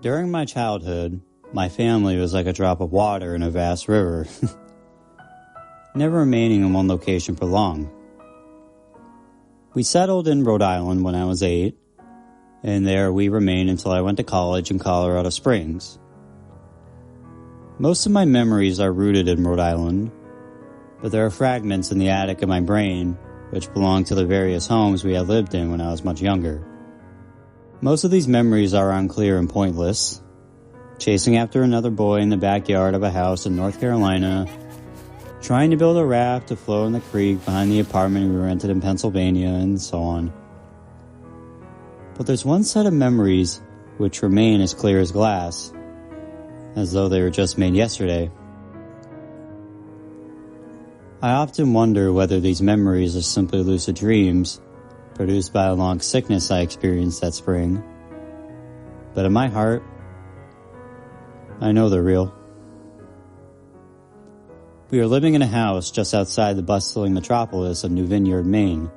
During my childhood, my family was like a drop of water in a vast river, never remaining in one location for long. We settled in Rhode Island when I was 8, and there we remained until I went to college in Colorado Springs. Most of my memories are rooted in Rhode Island, but there are fragments in the attic of my brain which belong to the various homes we had lived in when I was much younger. Most of these memories are unclear and pointless. Chasing after another boy in the backyard of a house in North Carolina, trying to build a raft to float in the creek behind the apartment we rented in Pennsylvania, and so on. But there's one set of memories which remain as clear as glass, as though they were just made yesterday. I often wonder whether these memories are simply lucid dreams produced by a long sickness I experienced that spring. But in my heart, I know they're real. We were living in a house just outside the bustling metropolis of New Vineyard, Maine,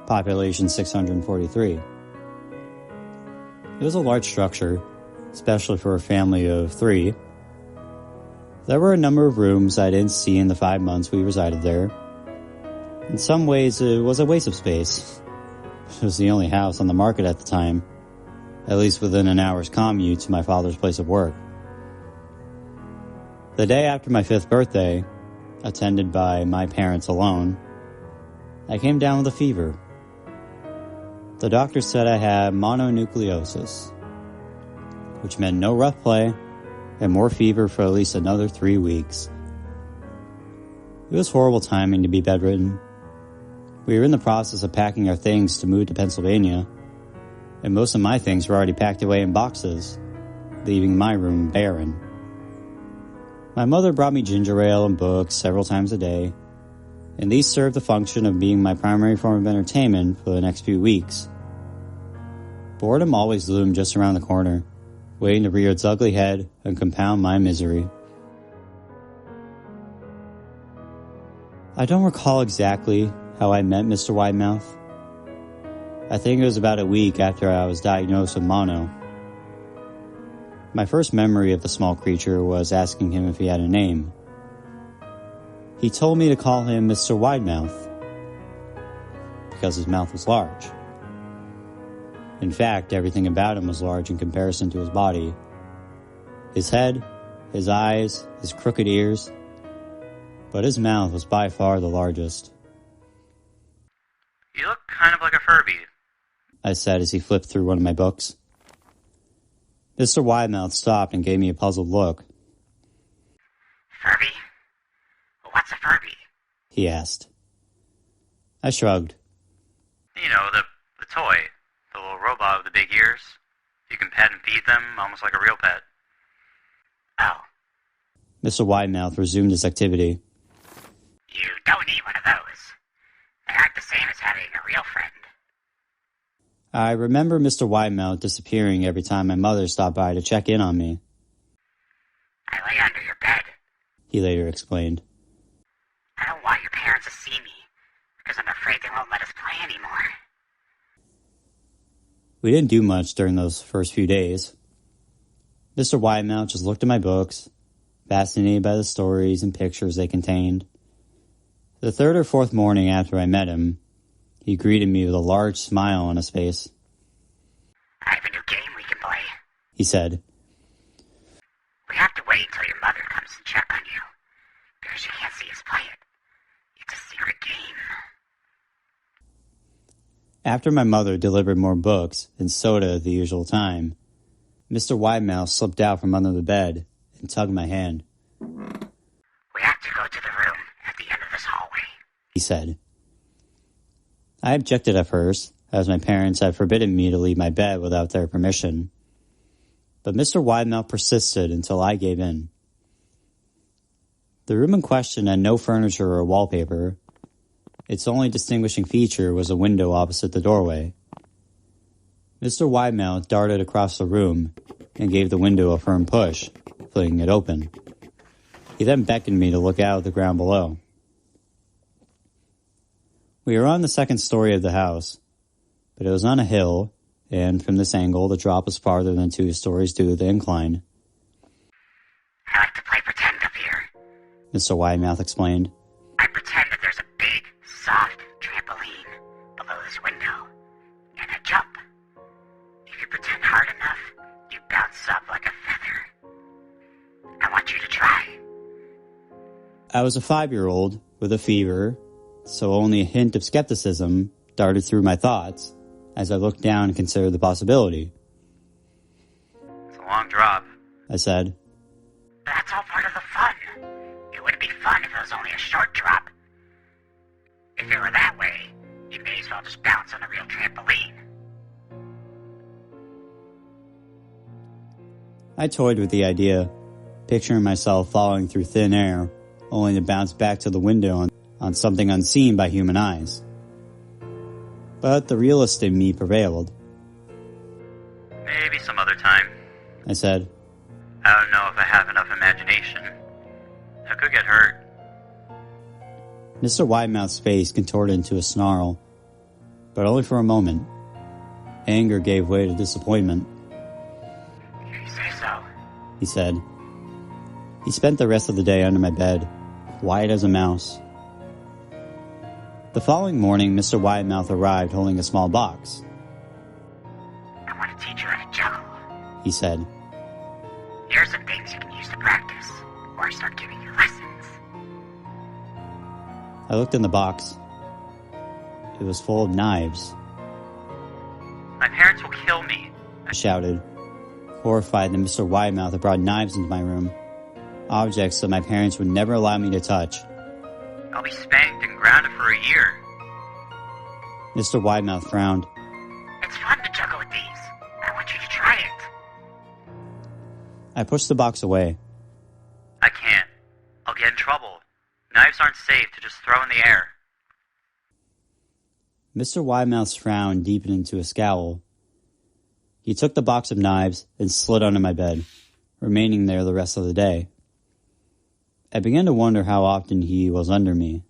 population 643. It was a large structure, especially for a family of 3. There were a number of rooms I didn't see in the 5 months we resided there. In some ways, it was a waste of space. It was the only house on the market at the time, at least within an hour's commute to my father's place of work. The day after my 5th birthday, attended by my parents alone, I came down with a fever. The doctor said I had mononucleosis, which meant no rough play and more fever for at least another 3 weeks. It was horrible timing to be bedridden. We were in the process of packing our things to move to Pennsylvania, and most of my things were already packed away in boxes, leaving my room barren. My mother brought me ginger ale and books several times a day, and these served the function of being my primary form of entertainment for the next few weeks. Boredom always loomed just around the corner, waiting to rear its ugly head and compound my misery. I don't recall exactly how I met Mr. Widemouth. I think it was about a week after I was diagnosed with mono. My first memory of the small creature was asking him if he had a name. He told me to call him Mr. Widemouth, because his mouth was large. In fact, everything about him was large in comparison to his body. His head, his eyes, his crooked ears, but his mouth was by far the largest. "You look kind of like a Furby," I said as he flipped through one of my books. Mr. Widemouth stopped and gave me a puzzled look. "Furby? What's a Furby?" he asked. I shrugged. "You know, the toy. The little robot with the big ears. You can pet and feed them, almost like a real pet." "Oh." Mr. Widemouth resumed his activity. "You don't need one of those. They aren't the same as having a real friend." I remember Mr. Widemouth disappearing every time my mother stopped by to check in on me. "I lay under your bed," he later explained. "I don't want your parents to see me, because I'm afraid they won't let us play anymore." We didn't do much during those first few days. Mr. Widemouth just looked at my books, fascinated by the stories and pictures they contained. The 3rd or 4th morning after I met him, he greeted me with a large smile on his face. "I have a new game we can play," he said. "We have to wait until your mother comes to check on you, because she can't see us play it. It's a secret game." After my mother delivered more books and soda at the usual time, Mr. Widemouth slipped out from under the bed and tugged my hand. "We have to go to the room at the end of this hallway," he said. I objected at first, as my parents had forbidden me to leave my bed without their permission. But Mr. Widemouth persisted until I gave in. The room in question had no furniture or wallpaper. Its only distinguishing feature was a window opposite the doorway. Mr. Widemouth darted across the room and gave the window a firm push, flinging it open. He then beckoned me to look out at the ground below. We were on the 2nd story of the house, but it was on a hill, and from this angle, the drop was farther than 2 stories due to the incline. I like to play pretend up here, Mr. Widemouth explained. I pretend that there's a big, soft trampoline below this window, and I jump. If you pretend hard enough, you bounce up like a feather. I want you to try. I was a 5-year-old with a fever, so only a hint of skepticism darted through my thoughts as I looked down and considered the possibility. It's a long drop, I said. That's all part of the fun. It would be fun if it was only a short drop. If it were that way, you may as well just bounce on a real trampoline. I toyed with the idea, picturing myself falling through thin air, only to bounce back to the window on something unseen by human eyes. But the realist in me prevailed. Maybe some other time, I said. I don't know if I have enough imagination. I could get hurt. Mr. Widemouth's face contorted into a snarl, but only for a moment. Anger gave way to disappointment. You say so, he said. He spent the rest of the day under my bed, quiet as a mouse. The following morning, Mr. Widemouth arrived holding a small box. I want to teach you how to juggle, he said. Here are some things you can use to practice, or I start giving you lessons. I looked in the box. It was full of knives. My parents will kill me, I shouted, horrified that Mr. Widemouth had brought knives into my room, objects that my parents would never allow me to touch. I'll be spanked and grounded for a year. Mr. Widemouth frowned. It's fun to juggle with these. I want you to try it. I pushed the box away. I can't. I'll get in trouble. Knives aren't safe to just throw in the air. Mr. Widemouth's frown deepened into a scowl. He took the box of knives and slid under my bed, remaining there the rest of the day. I began to wonder how often he was under me.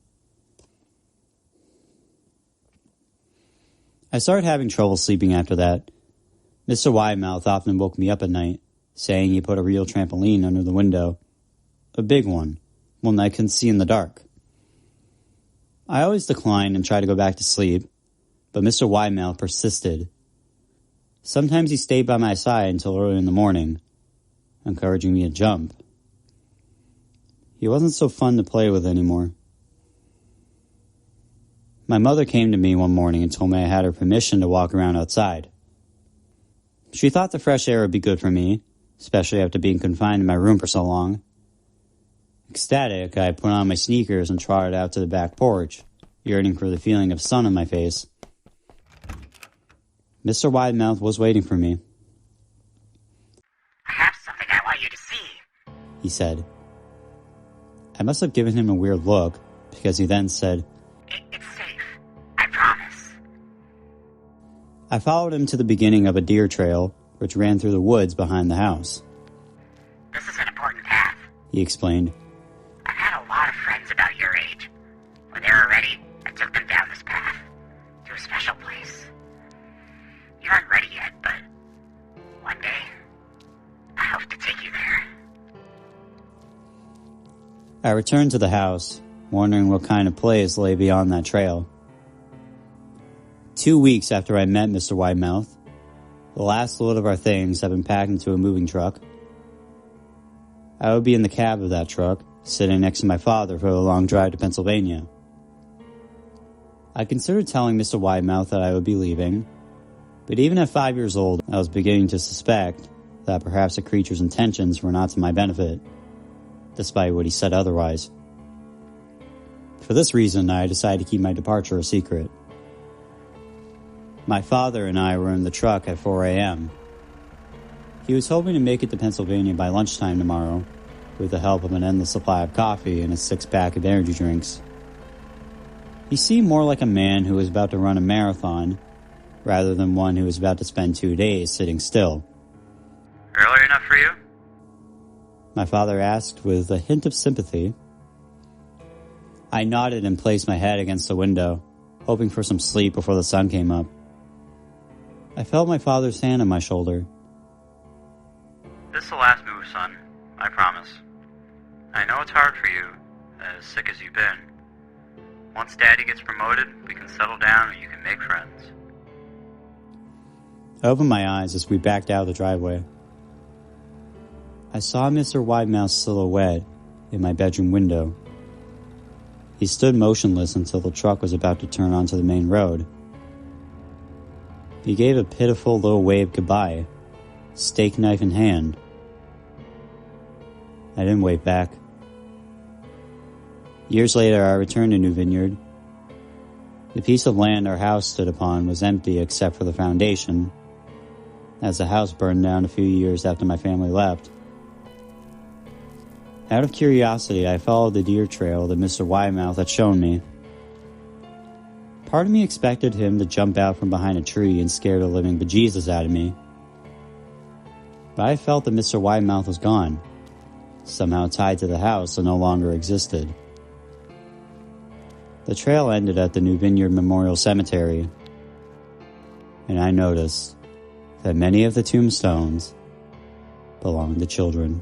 I started having trouble sleeping after that. Mr. Widemouth often woke me up at night, saying he put a real trampoline under the window. A big one that I couldn't see in the dark. I always declined and tried to go back to sleep, but Mr. Widemouth persisted. Sometimes he stayed by my side until early in the morning, encouraging me to jump. He wasn't so fun to play with anymore. My mother came to me one morning and told me I had her permission to walk around outside. She thought the fresh air would be good for me, especially after being confined in my room for so long. Ecstatic, I put on my sneakers and trotted out to the back porch, yearning for the feeling of sun on my face. Mr. Widemouth was waiting for me. I have something I want you to see, he said. I must have given him a weird look, because he then said, It's safe. I promise. I followed him to the beginning of a deer trail, which ran through the woods behind the house. This is an important path, he explained. I've had a lot of friends about your age. When they were ready, I took them down this path, to a special place. You aren't ready yet, but one day, I hope to take you there. I returned to the house, wondering what kind of place lay beyond that trail. 2 weeks after I met Mr. Widemouth, the last load of our things had been packed into a moving truck. I would be in the cab of that truck, sitting next to my father for the long drive to Pennsylvania. I considered telling Mr. Widemouth that I would be leaving, but even at 5 years old, I was beginning to suspect that perhaps the creature's intentions were not to my benefit, despite what he said otherwise. For this reason, I decided to keep my departure a secret. My father and I were in the truck at 4 a.m. He was hoping to make it to Pennsylvania by lunchtime tomorrow, with the help of an endless supply of coffee and a 6-pack of energy drinks. He seemed more like a man who was about to run a marathon, rather than one who was about to spend 2 days sitting still. Early enough for you? My father asked with a hint of sympathy. I nodded and placed my head against the window, hoping for some sleep before the sun came up. I felt my father's hand on my shoulder. This's the last move, son. I promise. I know it's hard for you, as sick as you've been. Once Daddy gets promoted, we can settle down and you can make friends. I opened my eyes as we backed out of the driveway. I saw Mr. Widemouth's silhouette in my bedroom window. He stood motionless until the truck was about to turn onto the main road. He gave a pitiful little wave goodbye, steak knife in hand. I didn't wave back. Years later, I returned to New Vineyard. The piece of land our house stood upon was empty except for the foundation, as the house burned down a few years after my family left. Out of curiosity, I followed the deer trail that Mr. Widemouth had shown me. Part of me expected him to jump out from behind a tree and scare the living bejesus out of me. But I felt that Mr. Widemouth was gone, somehow tied to the house and no longer existed. The trail ended at the New Vineyard Memorial Cemetery, and I noticed that many of the tombstones belonged to children.